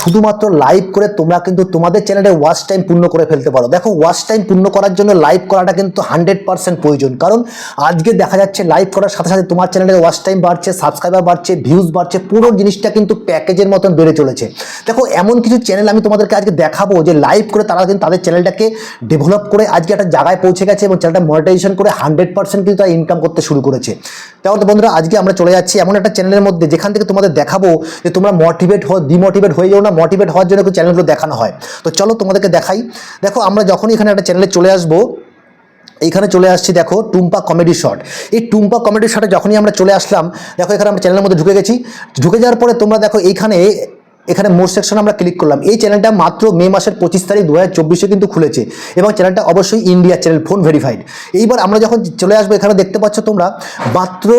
শুধুমাত্র লাইভ করে তোমরা কিন্তু তোমাদের চ্যানেলে ওয়াচ টাইম পূর্ণ করে ফেলতে পারো। দেখো, ওয়াচ টাইম পূর্ণ করার জন্য লাইভ করাটা কিন্তু 100% প্রয়োজন। কারণ আজকে দেখা যাচ্ছে লাইভ করার সাথে সাথে তোমার চ্যানেলের ওয়াচ টাইম বাড়ছে, সাবস্ক্রাইবার বাড়ছে, ভিউজ বাড়ছে, পুরো জিনিসটা কিন্তু প্যাকেজের মতন বেড়ে চলেছে। দেখো, এমন কিছু চ্যানেল আমি তোমাদেরকে আজকে দেখাবো যে লাইভ করে তারা কিন্তু তাদের চ্যানেলটাকে ডেভেলপ করে আজকে একটা জায়গায় পৌঁছে গেছে এবং চ্যানেলটা মনিটাইজেশন করে 100% কিন্তু তারা ইনকাম করতে শুরু করেছে। তাহলে বন্ধুরা, আজকে আমরা চলে যাচ্ছি এমন একটা চ্যানেলের মধ্যে যেখান থেকে তোমাদের দেখাবো যে তোমরা ডিমোটিভেট হয়ে যাও না, মোটিভেট হওয়ার জন্য চ্যানেলগুলো দেখানো হয়। তো চলো তোমাদেরকে দেখাই। দেখো, আমরা যখনই এখানে একটা চ্যানেলে চলে আসবো, এইখানে চলে আসছি, দেখো টুম্পা কমেডি শর্ট। এই টুম্পা কমেডি শর্টে যখনই আমরা চলে আসলাম, দেখো এখানে আমরা চ্যানেলের মধ্যে ঢুকে গেছি। ঢুকে যাওয়ার পরে তোমরা দেখো এখানে মোর সেকশনে আমরা ক্লিক করলাম। এই চ্যানেলটা মাত্র মে মাসের 25 তারিখ 2024 কিন্তু খুলেছে এবং চ্যানেলটা অবশ্যই ইন্ডিয়ার চ্যানেল, ফোন ভেরিফাইড। এইবার আমরা যখন চলে আসবো, এখানে দেখতে পাচ্ছ তোমরা মাত্র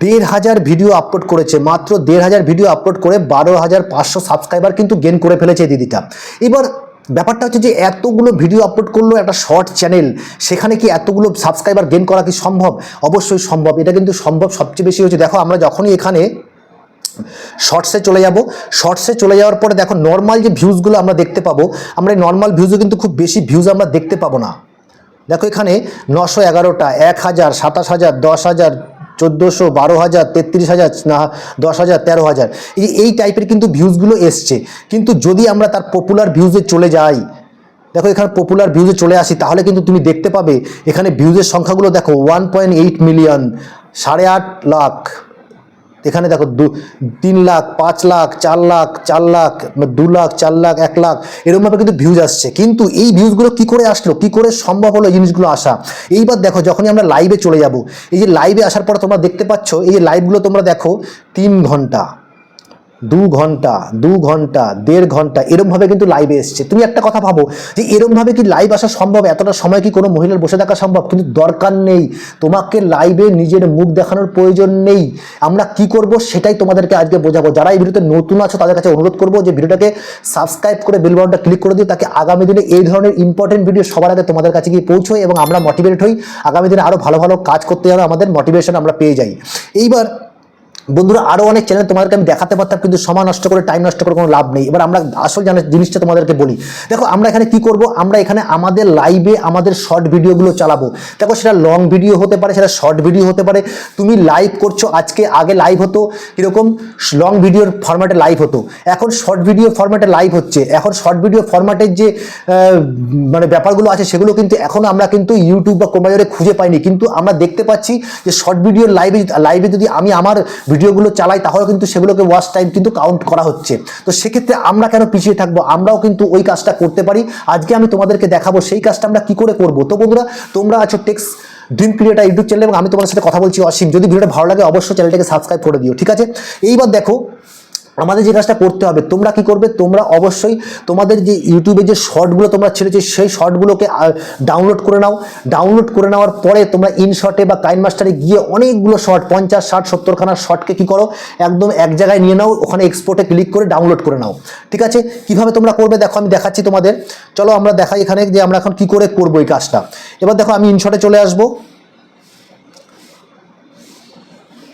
1,500 ভিডিও আপলোড করেছে। মাত্র 1,500 ভিডিও আপলোড করে 12,500 সাবস্ক্রাইবার কিন্তু গেন করে ফেলেছে এই দিদিটা। এবার ব্যাপারটা হচ্ছে যে এতগুলো ভিডিও আপলোড করলো একটা শর্ট চ্যানেল, সেখানে কি এতগুলো সাবস্ক্রাইবার গেন করা কি সম্ভব? অবশ্যই সম্ভব। এটা কিন্তু সম্ভব সবচেয়ে বেশি হচ্ছে, দেখো আমরা যখনই এখানে শর্টসে চলে যাব, শর্টসে চলে যাওয়ার পরে দেখো নর্মাল যে ভিউজগুলো আমরা দেখতে পাবো, আমরা এই নর্মাল ভিউজও কিন্তু খুব বেশি ভিউজ আমরা দেখতে পাবো না। দেখো এখানে 911টা, 1,000, 27,000, 10,000, 1400, 12,000, 33,000, 10,000, 13,000, এই টাইপের কিন্তু ভিউজগুলো এসছে। কিন্তু যদি আমরা তার পপুলার ভিউজে চলে যাই, দেখো এখানে পপুলার ভিউজে চলে আসি, তাহলে কিন্তু তুমি দেখতে পাবে এখানে ভিউজের সংখ্যাগুলো দেখো 1.8 মিলিয়ন, 8.5 লাখ, এখানে দেখো 3 লাখ, 5 লাখ, 4 লাখ, 4 লাখ, 2 লাখ, 4 লাখ, 1 লাখ, এরকমভাবে কিন্তু ভিউজ আসছে। কিন্তু এই ভিউজগুলো কি করে আসলো, কি করে সম্ভব হলো এই জিনিসগুলো আসা? এইবার দেখো, যখনই আমরা লাইভে চলে যাব, এই যে লাইভে আসার পর তোমরা দেখতে পাচ্ছ এই যে লাইভগুলো তোমরা দেখো 3 ঘন্টা, 2 ঘন্টা, 2 ঘন্টা, 1.5 ঘন্টা, এরমভাবে কিন্তু লাইভে এসছে। তুমি একটা কথা ভাবো যে এরমভাবে কি লাইভ আসা সম্ভব? এতটা সময় কি কোনো মহিলার বসে থাকা সম্ভব? কিন্তু দরকার নেই, তোমাকে লাইভে নিজের মুখ দেখানোর প্রয়োজন নেই। আমরা কি করব সেটাই তোমাদেরকে আজকে বোঝাবো। যারা এই ভিডিওতে নতুন আছো তাদের কাছে অনুরোধ করবো যে ভিডিওটাকে সাবস্ক্রাইব করে বেল বাটনটা ক্লিক করে দিও, তাকে আগামী দিনে এই ধরনের ইম্পর্টেন্ট ভিডিও সবার আগে তোমাদের কাছে গিয়ে পৌঁছয় এবং আমরা মোটিভেট হই, আগামী দিনে আরও ভালো ভালো কাজ করতে যাবে, আমাদের মোটিভেশন আমরা পেয়ে যাই। এইবার বন্ধুরা, আরও অনেক চ্যানেল তোমাদেরকে আমি দেখাতে পারতাম, কিন্তু সময় নষ্ট করে, টাইম নষ্ট করে কোনো লাভ নেই। এবার আমরা আসল জিনিসটা তোমাদেরকে বলি। দেখো, আমরা এখানে কি করব, আমরা এখানে আমাদের লাইভে আমাদের শর্ট ভিডিওগুলো চালাবো। দেখো, সেটা লং ভিডিও হতে পারে, সেটা শর্ট ভিডিও হতে পারে। তুমি লাইভ করছো, আগে লাইভ হতো কীরকম, লং ভিডিওর ফরম্যাটে লাইভ হতো, এখন শর্ট ভিডিও ফরম্যাটে লাইভ হচ্ছে। এখন শর্ট ভিডিও ফরম্যাটের যে মানে ব্যাপারগুলো আছে সেগুলো কিন্তু এখন আমরা কিন্তু ইউটিউব বা কোম্পানিতে খুঁজে পাইনি, কিন্তু আমরা দেখতে পাচ্ছি যে শর্ট ভিডিওর লাইভে যদি আমি আমার ভিডিওগুলো চালাই তাহলে কিন্তু সেগুলোকে ওয়াচ টাইম কিন্তু কাউন্ট করা হচ্ছে। তো সেক্ষেত্রে আমরা কেন পিছিয়ে থাকবো? আমরাও কিন্তু ওই কাজটা করতে পারি। আজকে আমি তোমাদেরকে দেখাবো সেই কাজটা আমরা কি করে করব। তো বন্ধুরা, তোমরা আছো Tex Dream Creator YouTube channel এবং আমি তোমাদের সাথে কথা বলছি অসীম। যদি ভিডিওটা ভালো লাগে অবশ্যই চ্যানেলটাকে সাবস্ক্রাইব করে দিও, ঠিক আছে? এইবার দেখো, আমাদের যে কাজটা করতে হবে, তোমরা কি করবে, তোমরা অবশ্যই তোমাদের যে ইউটিউবে যে শর্টগুলো তোমরা ছেড়েছো সেই শর্টগুলোকে ডাউনলোড করে নাও। ডাউনলোড করে নেওয়ার পরে তোমরা ইনশটে বা কাইনমাস্টারে গিয়ে অনেকগুলো শর্ট, 50, 60, 70 খানা শর্টকে কি করো, একদম এক জায়গায় নিয়ে নাও, ওখানে এক্সপোর্টে ক্লিক করে ডাউনলোড করে নাও, ঠিক আছে? কিভাবে তোমরা করবে দেখো, আমি দেখাচ্ছি তোমাদের। চলো আমরা দেখাই এখানে যে আমরা এখন কি করে করবো এই কাজটা। এবার দেখো, আমি ইনশটে চলে আসবো।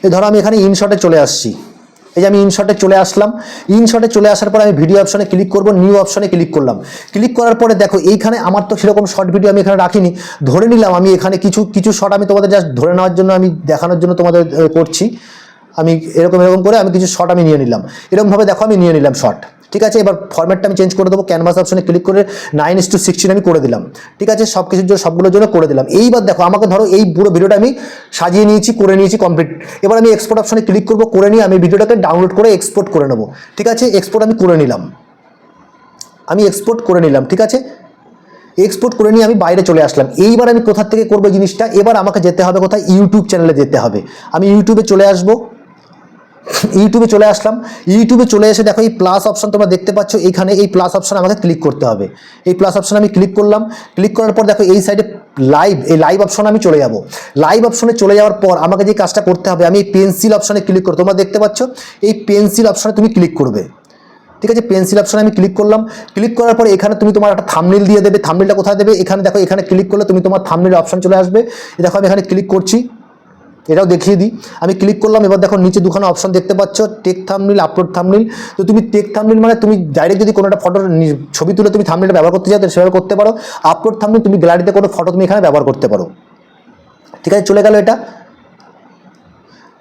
এই ধরো আমি এখানে ইনশটে চলে আসছি, এই যে আমি ইনশটে চলে আসলাম। ইনশটে চলে আসার পর আমি ভিডিও অপশনে ক্লিক করব, নিউ অপশনে ক্লিক করলাম। ক্লিক করার পরে দেখো এইখানে আমার তো সেরকম শর্ট ভিডিও আমি এখানে রাখিনি, ধরে নিলাম আমি এখানে কিছু শর্ট আমি তোমাদের জাস্ট ধরে নেওয়ার জন্য, আমি দেখানোর জন্য তোমাদের করছি। আমি এরকম করে আমি কিছু শর্ট আমি নিয়ে নিলাম, এরকমভাবে দেখো আমি নিয়ে নিলাম শর্ট, ঠিক আছে? এবার ফরম্যাটটা আমি চেঞ্জ করে দেবো, ক্যানভাস অপশনে ক্লিক করে 9:16 আমি করে দিলাম, ঠিক আছে? সবগুলোর জন্য করে দিলাম। এইবার দেখো, আমাকে ধরো এই পুরো ভিডিওটা আমি সাজিয়ে নিয়েছি, করে নিয়েছি কমপ্লিট। এবার আমি এক্সপোর্ট অপশনে ক্লিক করবো, করে নিয়ে আমি ভিডিওটাকে ডাউনলোড করে এক্সপোর্ট করে নেবো, ঠিক আছে? এক্সপোর্ট আমি করে নিলাম, ঠিক আছে? এক্সপোর্ট করে নিয়ে আমি বাইরে চলে আসলাম। এইবার আমি কোথা থেকে করবো জিনিসটা, এবার আমাকে যেতে হবে কোথায়, ইউটিউব চ্যানেলে যেতে হবে। আমি ইউটিউবে চলে আসবো, ইউটিউবে চলে আসলাম। ইউটিউবে চলে এসে দেখো এই প্লাস অপশন তোমরা দেখতে পাচ্ছ, এইখানে এই প্লাস অপশন আমাকে ক্লিক করতে হবে। এই প্লাস অপশন আমি ক্লিক করলাম। ক্লিক করার পর দেখো এই সাইডে লাইভ অপশন আমি চলে যাব। লাইভ অপশনে চলে যাওয়ার পর আমাকে যে কাজটা করতে হবে, আমি এই পেন্সিল অপশনে ক্লিক করব। তোমরা দেখতে পাচ্ছ এই পেন্সিল অপশনে তুমি ক্লিক করবে, ঠিক আছে? পেন্সিল অপশনে আমি ক্লিক করলাম। ক্লিক করার পরে এখানে তুমি তোমার একটা থাম্বনেল দিয়ে দেবে। থাম্বনেলটা কোথায় দেবে, এখানে দেখো, এখানে ক্লিক করলে তুমি তোমার থাম্বনেল অপশন চলে আসবে। দেখো আমি এখানে ক্লিক করছি, এটাও দেখিয়ে দিই। আমি ক্লিক করলাম, এবার দেখো নিচে দুখানা অপশন দেখতে পাচ্ছ, টেক থাম্বনেল, আপলোড থাম্বনেল। তো তুমি টেক থাম্বনেল মানে তুমি ডাইরেক্ট যদি কোনো একটা ফটো ছবি তুলে তুমি থাম্বনেলটা ব্যবহার করতে চাও তাহলে সেভাবে করতে পারো। আপলোড থাম্বনেল তুমি গ্যালারিতে কোনো ফটো তুমি এখানে ব্যবহার করতে পারো। ঠিক আছে, চলে গেল, এটা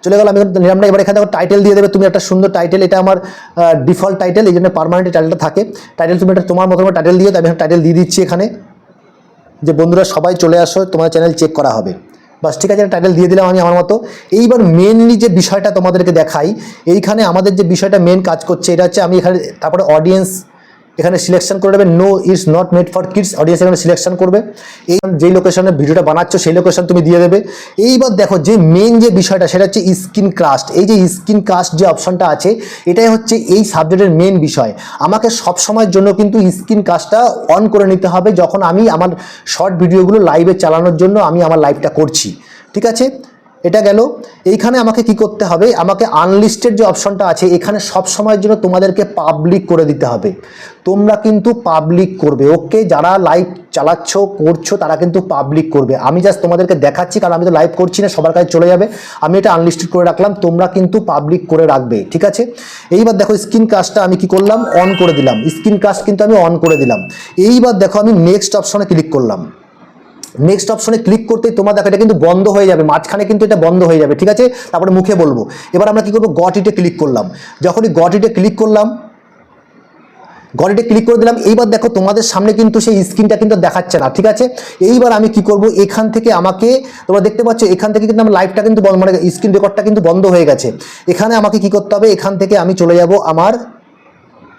চলে গেল। আমি নিলাম না। এবার এখানে দেখো টাইটেল দিয়ে দেবে তুমি একটা সুন্দর টাইটেল। এটা আমার ডিফল্ট টাইটেল, এই জন্য পার্মানেন্ট টাইটেলটা থাকে। টাইটেল তুমি এটা তোমার মতো টাইটেল দিও। তো আমি টাইটেল দিয়ে দিচ্ছি এখানে, যে বন্ধুরা সবাই চলে আসো, তোমার চ্যানেল চেক করা হবে। বাস, ঠিক আছে, টাইটেল দিয়ে দিলাম আমি আমার মতো। এইবার মেনলি যে বিষয়টা তোমাদেরকে দেখাই, এইখানে আমাদের যে বিষয়টা মেন কাজ করছে এটা হচ্ছে, আমি এখানে তারপরে অডিয়েন্স এখানে সিলেকশন করে দেবে। No it's not made for kids, audience এখানে সিলেকশন করবে। এই যেই লোকেশনে ভিডিওটা বানাচ্ছ সেই লোকেশন তুমি দিয়ে দেবে। এইবার দেখো যে মেন যে বিষয়টা সেটা হচ্ছে স্ক্রিন কাস্ট। এই যে স্ক্রিন কাস্ট যে অপশনটা আছে, এটাই হচ্ছে এই সাবজেক্টের মেন বিষয়। আমাকে সব সময়ের জন্য কিন্তু স্ক্রিন কাস্টটা অন করে নিতে হবে যখন আমি আমার শর্ট ভিডিওগুলো লাইভে চালানোর জন্য আমি আমার লাইভটা করছি। ঠিক আছে, এটা গেল। এইখানে আমাকে কি করতে হবে, আমাকে আনলিস্টেড যে অপশনটা আছে এখানে সব সময়ের জন্য তোমাদেরকে পাবলিক করে দিতে হবে। তোমরা কিন্তু পাবলিক করবে, ওকে? যারা লাইভ চালাচ্ছ করছো তারা কিন্তু পাবলিক করবে। আমি জাস্ট তোমাদেরকে দেখাচ্ছি, কারণ আমি তো লাইভ করছি না, সবার কাছে চলে যাবে। আমি এটা আনলিস্টেড করে রাখলাম, তোমরা কিন্তু পাবলিক করে রাখবে। ঠিক আছে, এইবার দেখো স্ক্রিন কাস্টটা আমি কি করলাম, অন করে দিলাম। স্ক্রিন কাস্ট কিন্তু আমি অন করে দিলাম। এইবার দেখো আমি নেক্সট অপশনে ক্লিক করলাম। নেক্সট অপশনে ক্লিক করতেই তোমার দেখো এটা কিন্তু বন্ধ হয়ে যাবে, মাঝখানে কিন্তু এটা বন্ধ হয়ে যাবে। ঠিক আছে, তারপরে মুখে বলবো। এবার আমরা কি করবো, গট ইটে ক্লিক করলাম। যখনই গট ইটে ক্লিক করলাম, গট ইটে ক্লিক করে দিলাম। এইবার দেখো তোমাদের সামনে কিন্তু সেই স্ক্রিনটা কিন্তু দেখাচ্ছে না। ঠিক আছে, এইবার আমি কি করব, এখান থেকে আমাকে তোমরা দেখতে পাচ্ছ এখান থেকে কিন্তু আমার লাইভটা কিন্তু বন্ধ, মানে স্ক্রিন রেকর্ডটা কিন্তু বন্ধ হয়ে গেছে। এখানে আমাকে কি করতে হবে, এখান থেকে আমি চলে যাব আমার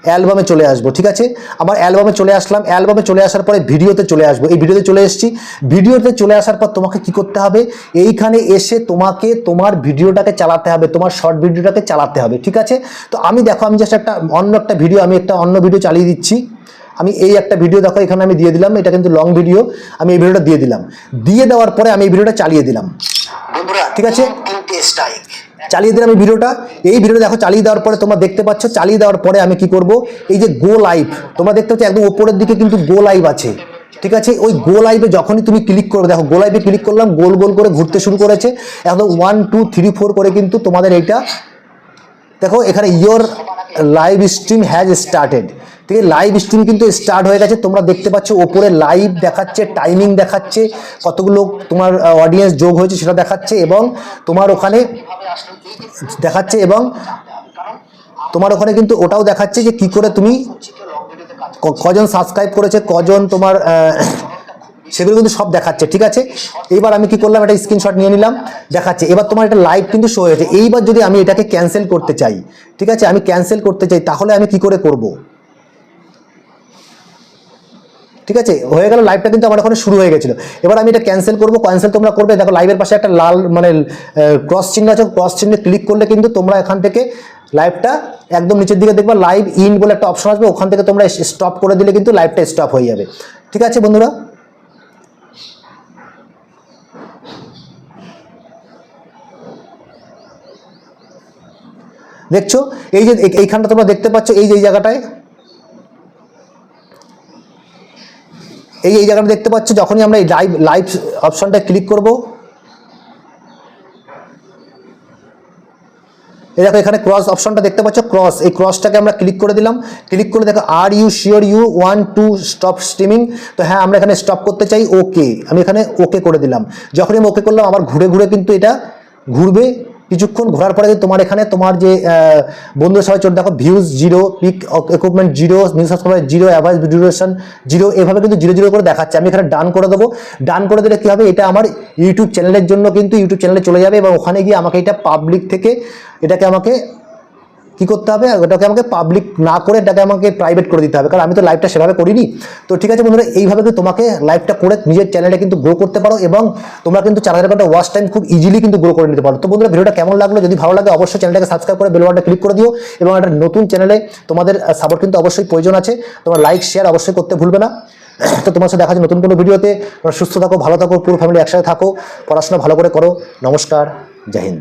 অ্যালবামে চলে আসবো। ঠিক আছে, আমার অ্যালবামে চলে আসলাম। অ্যালবামে চলে আসার পরে ভিডিওতে চলে আসবো। এই ভিডিওতে চলে এসেছি। ভিডিওতে চলে আসার পর তোমাকে কি করতে হবে, এইখানে এসে তোমাকে তোমার ভিডিওটাকে চালাতে হবে, তোমার শর্ট ভিডিওটাকে চালাতে হবে। ঠিক আছে, তো আমি দেখো আমি জাস্ট একটা অন্য একটা ভিডিও, আমি একটা অন্য ভিডিও চালিয়ে দিচ্ছি। আমি এই একটা ভিডিও দেখো এখানে আমি দিয়ে দিলাম, এটা কিন্তু লং ভিডিও। আমি এই ভিডিওটা দিয়ে দিলাম। দিয়ে দেওয়ার পরে আমি এই ভিডিওটা চালিয়ে দিলাম বন্ধুরা। ঠিক আছে, চালিয়ে দিলাম এই ভিডিওটা। এই ভিডিওটা দেখো চালিয়ে দেওয়ার পরে তোমরা দেখতে পাচ্ছ, চালিয়ে দেওয়ার পরে আমি কি করব, এই যে গো লাইভ তোমরা দেখতে পাচ্ছ একদম উপরের দিকে কিন্তু গো লাইভ আছে। ঠিক আছে, ওই গো লাইভে যখনই তুমি ক্লিক করবে, দেখো গো লাইভে ক্লিক করলাম, গোল গোল করে ঘুরতে শুরু করেছে। একদম 1 2 3 4 করে কিন্তু তোমাদের এইটা দেখো এখানে your live stream has started. ঠিক আছে, লাইভ স্ট্রিম কিন্তু স্টার্ট হয়ে গেছে। তোমরা দেখতে পাচ্ছ ওপরে লাইভ দেখাচ্ছে, টাইমিং দেখাচ্ছে, কতগুলো তোমার অডিয়েন্স যোগ হয়েছে সেটা দেখাচ্ছে, এবং তোমার ওখানে দেখাচ্ছে, এবং তোমার ওখানে কিন্তু ওটাও দেখাচ্ছে যে কি করে তুমি কজন সাবস্ক্রাইব করেছে, কজন তোমার সেগুলো কিন্তু সব দেখাচ্ছে। ঠিক আছে, এইবার আমি কি করলাম, একটা স্ক্রিনশট নিয়ে নিলাম, দেখাচ্ছে। এবার তোমার এটা লাইভ কিন্তু শো হয়েছে। এইবার যদি আমি এটাকে ক্যান্সেল করতে চাই, ঠিক আছে, আমি ক্যান্সেল করতে চাই, তাহলে আমি কি করে করব? ঠিক আছে, হয়ে গেল, লাইভটা কিন্তু আমার ওখানে শুরু হয়ে গেছিলো। এবার আমি এটা ক্যান্সেল করবো। ক্যান্সেল তোমরা করবে, দেখো লাইভের পাশে একটা লাল মানে ক্রস চিহ্ন আছে, ক্রস চিহ্নে ক্লিক করলে কিন্তু তোমরা এখান থেকে লাইভটা একদম নিচের দিকে দেখবা লাইভ ইন বলে একটা অপশন আসবে, ওখান থেকে তোমরা স্টপ করে দিলে কিন্তু লাইভটা স্টপ হয়ে যাবে। ঠিক আছে বন্ধুরা, দেখছো এই যে এইখানটা তোমরা দেখতে পাচ্ছ, এই যে এই জায়গাটায়, এই জায়গাটা দেখতে পাচ্ছ, যখনই আমরা এই লাইভ অপশনটা ক্লিক করব, এই দেখো এখানে ক্রস অপশনটা দেখতে পাচ্ছ, ক্রস, এই ক্রসটাকে আমরা ক্লিক করে দিলাম। ক্লিক করে দেখো are you sure you want to stop streaming, তো হ্যাঁ আমরা এখানে স্টপ করতে চাই, ওকে, আমি এখানে ওকে করে দিলাম। যখনই আমি ওকে করলাম, আবার ঘুরে ঘুরে কিন্তু এটা ঘুরবে। কিছুক্ষণ ঘোরার পরে তোমার এখানে তোমার যে বন্ধুদের সবাই চোট দেখো, views 0, peak equipment 0, new subscriber 0, average duration 0, এভাবে কিন্তু 0 0 করে দেখাচ্ছে। আমি এখানে ডান করে দেবো। ডান করে দিলে কি হবে, এটা আমার ইউটিউব চ্যানেলের জন্য কিন্তু ইউটিউব চ্যানেলে চলে যাবে, এবং ওখানে গিয়ে আমাকে এটা পাবলিক থেকে এটাকে আমাকে কি করতে হবে, ওটাকে আমাকে পাবলিক না করে এটাকে আমাকে প্রাইভেট করে দিতে হবে, কারণ আমি তো লাইভটা সেভাবে করিনি। তো ঠিক আছে বন্ধুরা, এইভাবে কিন্তু তোমাকে লাইভটা করে নিজের চ্যানেলে কিন্তু গ্রো করতে পারো, এবং তোমরা কিন্তু 4000 ঘন্টা ওয়াচ টাইম খুব ইজিলি কিন্তু গ্রো করে নিতে পারো। তো বন্ধুরা, ভিডিওটা কেমন লাগলো, যদি ভালো লাগে অবশ্যই চ্যানেলটাকে সাবস্ক্রাইব করে বেল বাটনটা ক্লিক করে দিও, এবং একটা নতুন চ্যানেলে তোমাদের সাপোর্ট কিন্তু অবশ্যই প্রয়োজন আছে। তোমরা লাইক শেয়ার অবশ্যই করতে ভুলবে না। তো তোমার সাথে দেখা যাচ্ছে নতুন কোনো ভিডিওতে। সুস্থ থাকো, ভালো থাকো, পুরো ফ্যামিলি একসাথে থাকো, পড়াশোনা ভালো করে করো। নমস্কার, জয় হিন্দ।